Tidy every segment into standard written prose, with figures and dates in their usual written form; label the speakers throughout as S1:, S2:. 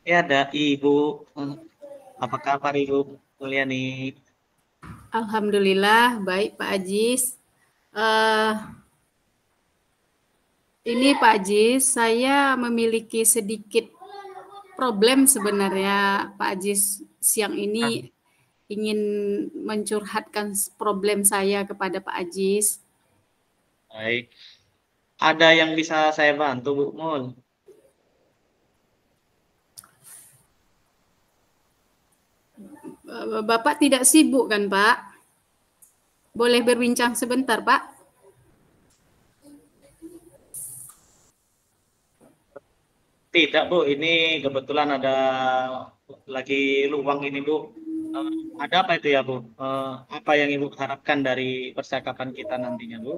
S1: Ya, ada Ibu. Apa kabar Ibu Mulyani?
S2: Alhamdulillah, baik Pak Ajis. Eh, ini Pak Ajis, saya memiliki sedikit problem sebenarnya Pak Ajis. Siang
S1: Ah,
S2: ini ingin mencurhatkan problem saya kepada Pak Ajis.
S1: baik. Ada yang bisa saya bantu, Bu Mul?
S2: Bapak tidak sibuk kan Pak? Boleh berbincang sebentar Pak?
S1: Tidak, Bu. Ini kebetulan ada lagi luang ini, Bu. Eh, ada apa itu ya, Bu? Apa yang Ibu harapkan dari percakapan kita nantinya, Bu?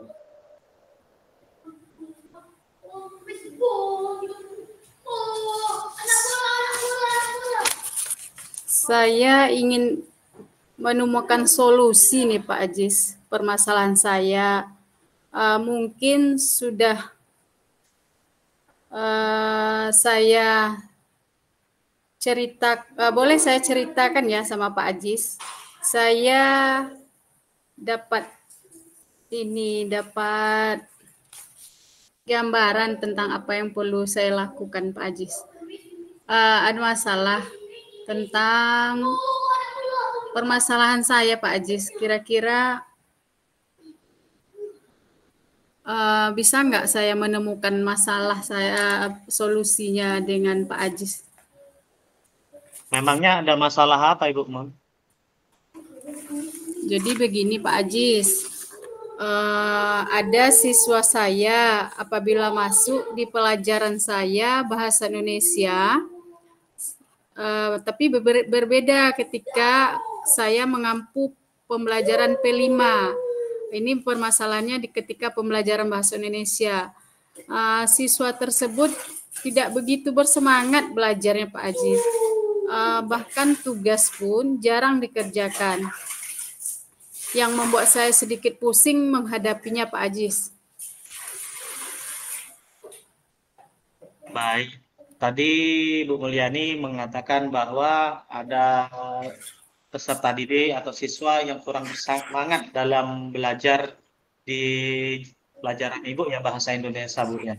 S2: Saya ingin menemukan solusi nih Pak Ajis. Permasalahan saya mungkin sudah saya boleh saya ceritakan ya sama Pak Ajis. Saya dapat dapat gambaran tentang apa yang perlu saya lakukan Pak Ajis. Ada masalah tentang permasalahan saya Pak Ajis. Kira-kira bisa nggak saya menemukan masalah saya solusinya dengan Pak Ajis?
S1: Memangnya ada masalah apa, Ibu Mul?
S2: Jadi begini Pak Ajis, ada siswa saya apabila masuk di pelajaran saya bahasa Indonesia, tapi berbeda ketika saya mengampu pembelajaran P5. Ini permasalahannya ketika pembelajaran bahasa Indonesia. Siswa tersebut tidak begitu bersemangat belajarnya Pak Ajis. Bahkan tugas pun jarang dikerjakan. Yang membuat saya sedikit pusing menghadapinya Pak Ajis.
S1: Baik. Tadi Bu Mulyani mengatakan bahwa ada peserta didik atau siswa yang kurang bersemangat dalam belajar di pelajaran Ibu ya bahasa Indonesia Bu ya.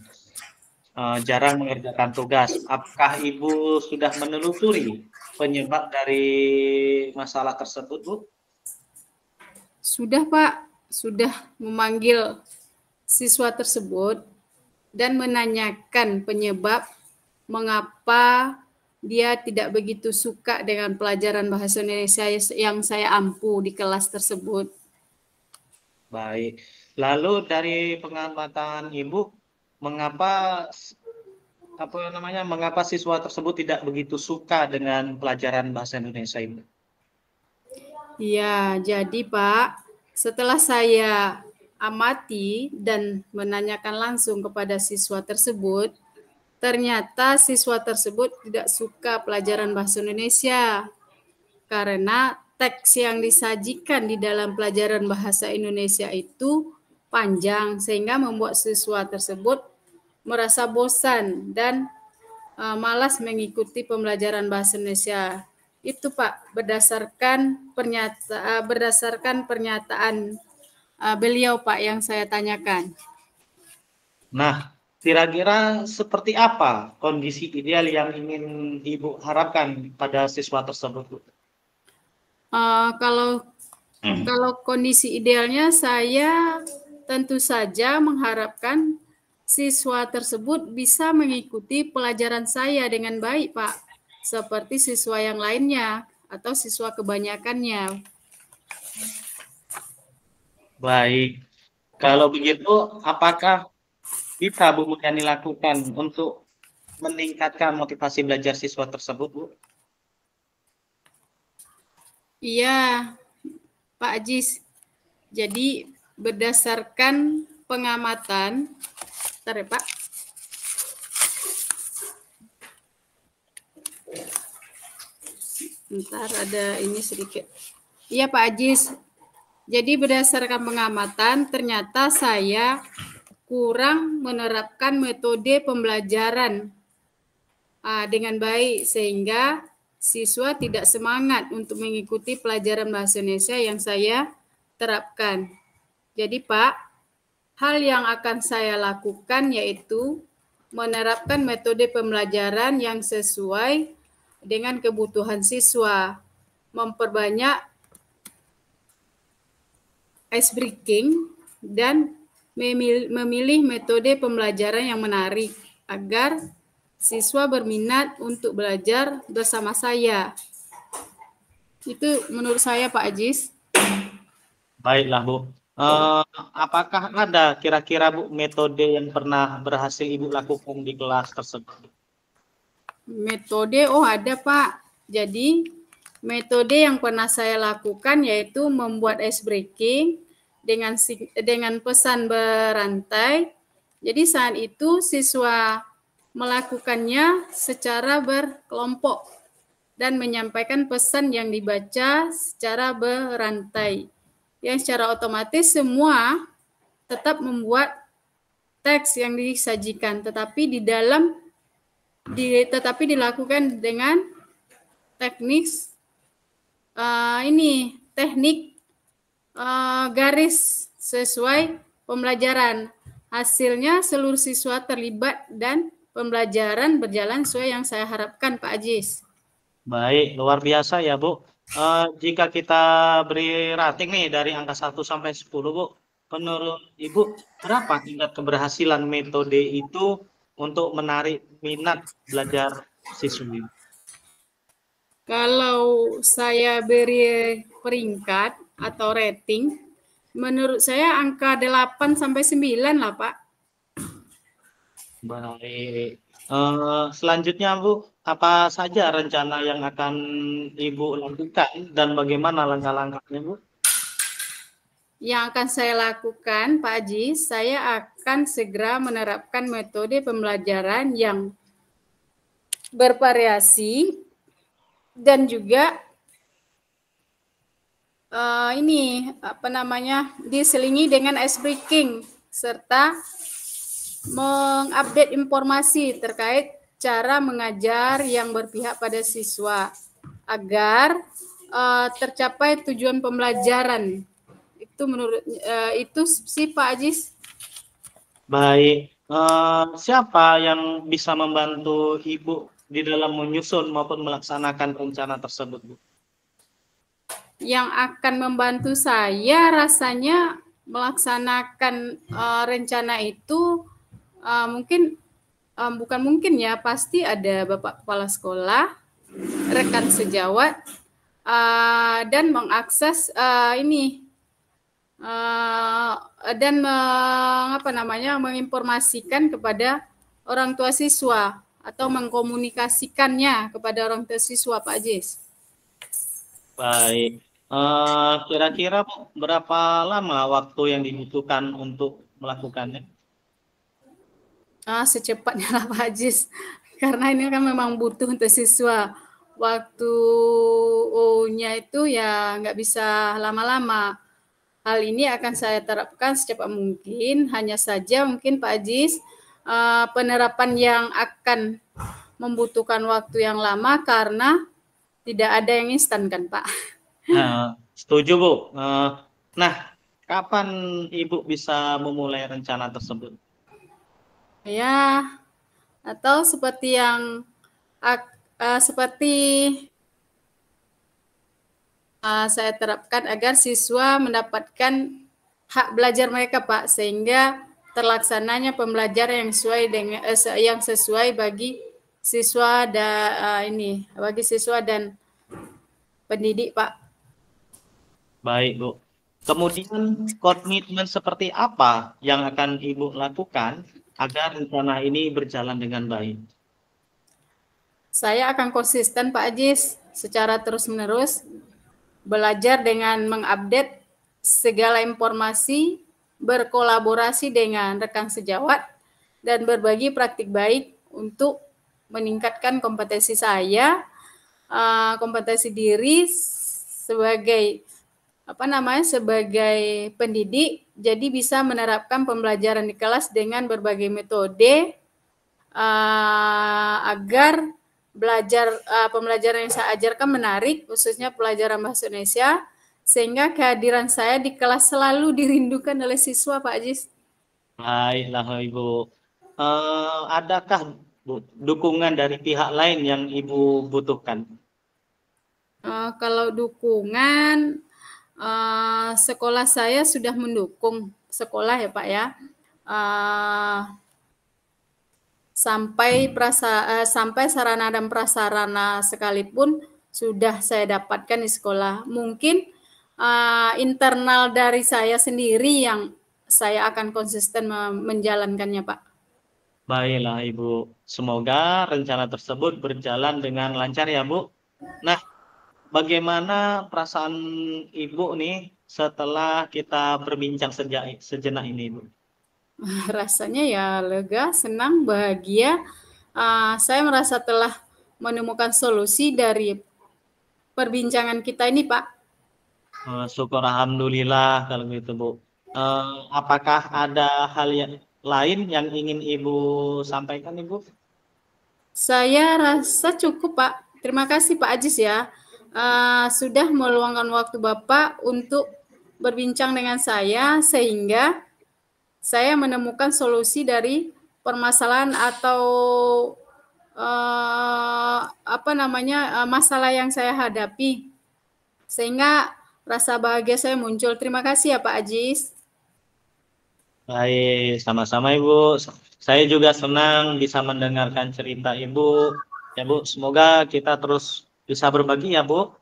S1: Jarang mengerjakan tugas. Apakah Ibu sudah menelusuri penyebab dari masalah tersebut Bu?
S2: Sudah Pak, sudah memanggil siswa tersebut dan menanyakan penyebab mengapa dia tidak begitu suka dengan pelajaran bahasa Indonesia yang saya ampu di kelas tersebut.
S1: Baik. Lalu dari pengamatan Ibu, mengapa mengapa siswa tersebut tidak begitu suka dengan pelajaran bahasa Indonesia ini?
S2: Ya, jadi Pak, setelah saya amati dan menanyakan langsung kepada siswa tersebut, ternyata siswa tersebut tidak suka pelajaran bahasa Indonesia karena teks yang disajikan di dalam pelajaran bahasa Indonesia itu panjang sehingga membuat siswa tersebut merasa bosan dan malas mengikuti pembelajaran bahasa Indonesia. Itu Pak berdasarkan pernyataan beliau Pak yang saya tanyakan.
S1: Nah, kira-kira seperti apa kondisi ideal yang ingin Ibu harapkan pada siswa tersebut, Bu?
S2: Kalau kalau kondisi idealnya saya tentu saja mengharapkan siswa tersebut bisa mengikuti pelajaran saya dengan baik, Pak. Seperti siswa yang lainnya atau siswa kebanyakannya.
S1: Baik. Kalau begitu, apakah bisa Bu Mulyani lakukan untuk meningkatkan motivasi belajar siswa tersebut, Bu?
S2: Iya, Pak Ajis. Jadi berdasarkan pengamatan, bentar ya Pak, bentar ada ini sedikit. Iya Pak Ajis, jadi berdasarkan pengamatan ternyata saya kurang menerapkan metode pembelajaran dengan baik sehingga siswa tidak semangat untuk mengikuti pelajaran bahasa Indonesia yang saya terapkan. Jadi Pak, hal yang akan saya lakukan yaitu menerapkan metode pembelajaran yang sesuai dengan kebutuhan siswa, memperbanyak ice breaking, dan memilih metode pembelajaran yang menarik agar siswa berminat untuk belajar bersama saya. Itu menurut saya Pak Ajis.
S1: Baiklah Bu. Apakah ada kira-kira Bu metode yang pernah berhasil Ibu lakukan di kelas tersebut?
S2: Metode, ada Pak. Jadi metode yang pernah saya lakukan yaitu membuat ice breaking dengan pesan berantai. Jadi saat itu siswa melakukannya secara berkelompok dan menyampaikan pesan yang dibaca secara berantai. Yang secara otomatis semua tetap membuat teks yang disajikan, tetapi dilakukan dengan teknik garis sesuai pembelajaran. Hasilnya seluruh siswa terlibat dan pembelajaran berjalan sesuai yang saya harapkan Pak Ajis.
S1: Baik, luar biasa ya Bu. Jika kita beri rating nih dari angka 1 sampai 10 Bu, menurut Ibu berapa tingkat keberhasilan metode itu untuk menarik minat belajar siswa?
S2: Kalau saya beri peringkat atau rating, menurut saya angka 8 sampai 9 lah Pak.
S1: Baik. Selanjutnya Bu, apa saja rencana yang akan Ibu lakukan dan bagaimana langkah-langkahnya Bu?
S2: Yang akan saya lakukan Pak Haji, saya akan segera menerapkan metode pembelajaran yang bervariasi dan juga diselingi dengan ice breaking serta mengupdate informasi terkait cara mengajar yang berpihak pada siswa agar tercapai tujuan pembelajaran. Itu menurut itu sih Pak Ajis.
S1: Baik, siapa yang bisa membantu Ibu di dalam menyusun maupun melaksanakan rencana tersebut, Bu?
S2: Yang akan membantu saya rasanya melaksanakan rencana itu pasti ada Bapak Kepala Sekolah, rekan sejawat, dan mengakses menginformasikan kepada orang tua siswa atau mengkomunikasikannya kepada orang tua siswa, Pak Ajis.
S1: Baik, kira-kira berapa lama waktu yang dibutuhkan untuk melakukannya?
S2: Secepatnya lah Pak Ajis, karena ini kan memang butuh untuk siswa. Waktunya itu ya nggak bisa lama-lama. Hal ini akan saya terapkan secepat mungkin, hanya saja mungkin Pak Ajis, penerapan yang akan membutuhkan waktu yang lama karena tidak ada yang instan kan Pak.
S1: Setuju Bu. Nah, kapan Ibu bisa memulai rencana tersebut?
S2: Ya, atau seperti yang saya terapkan agar siswa mendapatkan hak belajar mereka Pak, sehingga terlaksananya pembelajaran yang sesuai bagi siswa bagi siswa dan pendidik Pak.
S1: Baik Bu. Kemudian komitmen seperti apa yang akan Ibu lakukan agar rencana ini berjalan dengan baik?
S2: Saya akan konsisten Pak Ajis secara terus-menerus belajar dengan mengupdate segala informasi, berkolaborasi dengan rekan sejawat, dan berbagi praktik baik untuk meningkatkan kompetensi saya, kompetensi diri sebagai sebagai pendidik, jadi bisa menerapkan pembelajaran di kelas dengan berbagai metode agar pembelajaran yang saya ajarkan menarik, khususnya pelajaran bahasa Indonesia, sehingga kehadiran saya di kelas selalu dirindukan oleh siswa, Pak Ajis.
S1: Baiklah Ibu. Adakah Bu, dukungan dari pihak lain yang Ibu butuhkan?
S2: Kalau dukungan, sekolah saya sudah mendukung sekolah ya Pak ya. Sampai sarana dan prasarana sekalipun sudah saya dapatkan di sekolah. Mungkin internal dari saya sendiri yang saya akan konsisten menjalankannya, Pak.
S1: Baiklah Ibu, semoga rencana tersebut berjalan dengan lancar ya Bu. Nah, bagaimana perasaan Ibu nih setelah kita berbincang sejenak ini Bu?
S2: Rasanya ya lega, senang, bahagia. Saya merasa telah menemukan solusi dari perbincangan kita ini, Pak.
S1: Syukur Alhamdulillah kalau gitu Bu. Apakah ada hal yang lain yang ingin Ibu sampaikan Ibu?
S2: Saya rasa cukup, Pak. Terima kasih Pak Ajis ya. Sudah meluangkan waktu Bapak untuk berbincang dengan saya sehingga saya menemukan solusi dari permasalahan atau masalah yang saya hadapi. Sehingga rasa bahagia saya muncul. Terima kasih ya Pak Ajis.
S1: Baik, sama-sama Ibu. Saya juga senang bisa mendengarkan cerita Ibu. Ya Bu, semoga kita terus bisa berbagi ya Bu.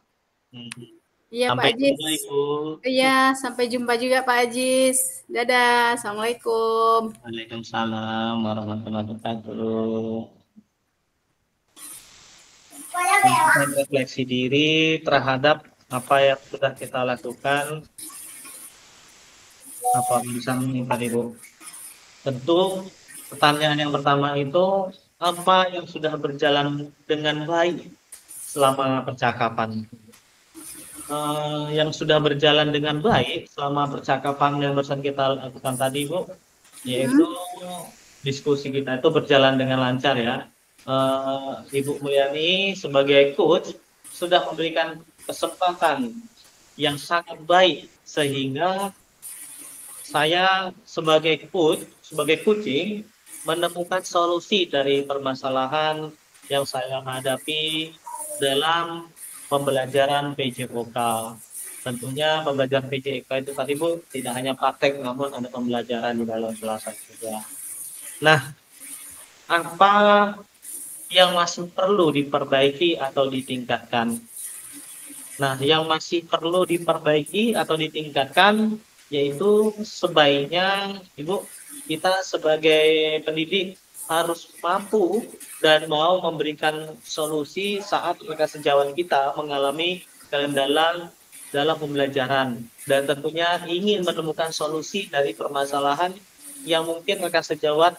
S2: Iya Pak
S1: Sampai
S2: Ajis.
S1: jumpa Ibu.
S2: Iya, sampai jumpa juga Pak Ajis. Dadah, Assalamualaikum.
S1: Waalaikumsalam warahmatullahi wabarakatuh. Refleksi diri terhadap apa yang sudah kita lakukan, apa bisa menimpa Ibu. Tentu pertanyaan yang pertama itu apa yang sudah berjalan dengan baik selama percakapan. Yang sudah berjalan dengan baik selama percakapan yang barusan kita lakukan tadi, Bu, yaitu diskusi kita itu berjalan dengan lancar ya. Ibu Mulyani sebagai coach sudah memberikan kesempatan yang sangat baik sehingga saya sebagai coach, sebagai coaching, menemukan solusi dari permasalahan yang saya hadapi dalam pembelajaran PJ vokal. Tentunya pembelajaran PJ vokal itu tadi Bu, tidak hanya praktek, namun ada pembelajaran di dalam kelas juga. Nah, apa yang masih perlu diperbaiki atau ditingkatkan? Nah, yang masih perlu diperbaiki atau ditingkatkan yaitu sebaiknya Ibu kita sebagai pendidik harus mampu dan mau memberikan solusi saat rekan sejawat kita mengalami kendala dalam pembelajaran dan tentunya ingin menemukan solusi dari permasalahan yang mungkin rekan sejawat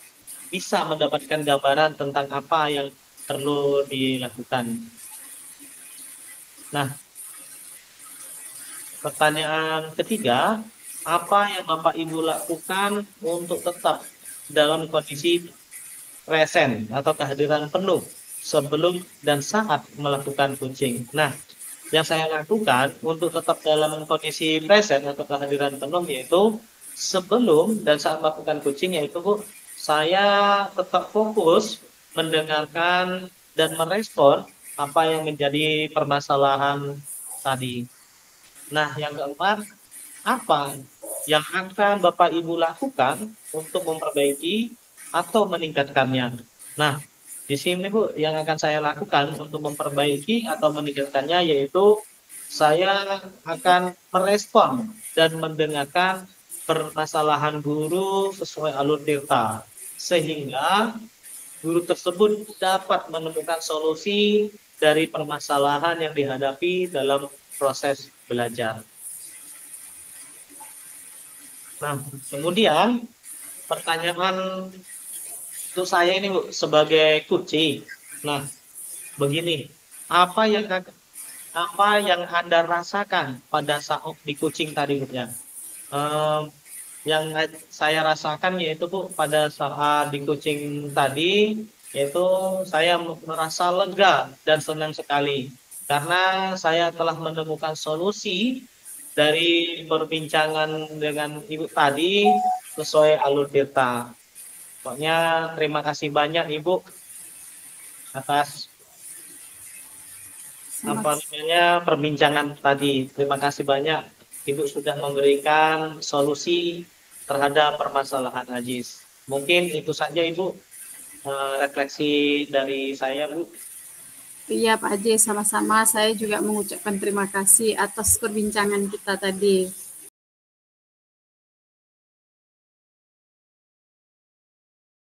S1: bisa mendapatkan gambaran tentang apa yang perlu dilakukan. Nah, pertanyaan ketiga, apa yang Bapak Ibu lakukan untuk tetap dalam kondisi present atau kehadiran penuh sebelum dan saat melakukan coaching? Nah, yang saya lakukan untuk tetap dalam kondisi present atau kehadiran penuh yaitu sebelum dan saat melakukan coaching yaitu Bu, saya tetap fokus mendengarkan dan merespon apa yang menjadi permasalahan tadi. Nah, yang keempat, apa yang akan Bapak Ibu lakukan untuk memperbaiki atau meningkatkannya? Nah, di sini Bu, yang akan saya lakukan untuk memperbaiki atau meningkatkannya yaitu saya akan merespon dan mendengarkan permasalahan guru sesuai alur tirta sehingga guru tersebut dapat menemukan solusi dari permasalahan yang dihadapi dalam proses belajar. Nah, kemudian pertanyaan untuk saya ini Bu, sebagai coaching. Nah, begini, apa yang Anda rasakan pada saat di coaching tadi Bu ya? Yang saya rasakan yaitu Bu pada saat di coaching tadi yaitu saya merasa lega dan senang sekali karena saya telah menemukan solusi dari perbincangan dengan Ibu tadi sesuai alur tirta. Pokoknya terima kasih banyak Ibu atas
S2: Sama,
S1: perbincangan tadi. Terima kasih banyak Ibu sudah memberikan solusi terhadap permasalahan najis. Mungkin itu saja Ibu refleksi dari saya Bu.
S2: iya Pak Haji, sama-sama saya juga mengucapkan terima kasih atas perbincangan kita tadi.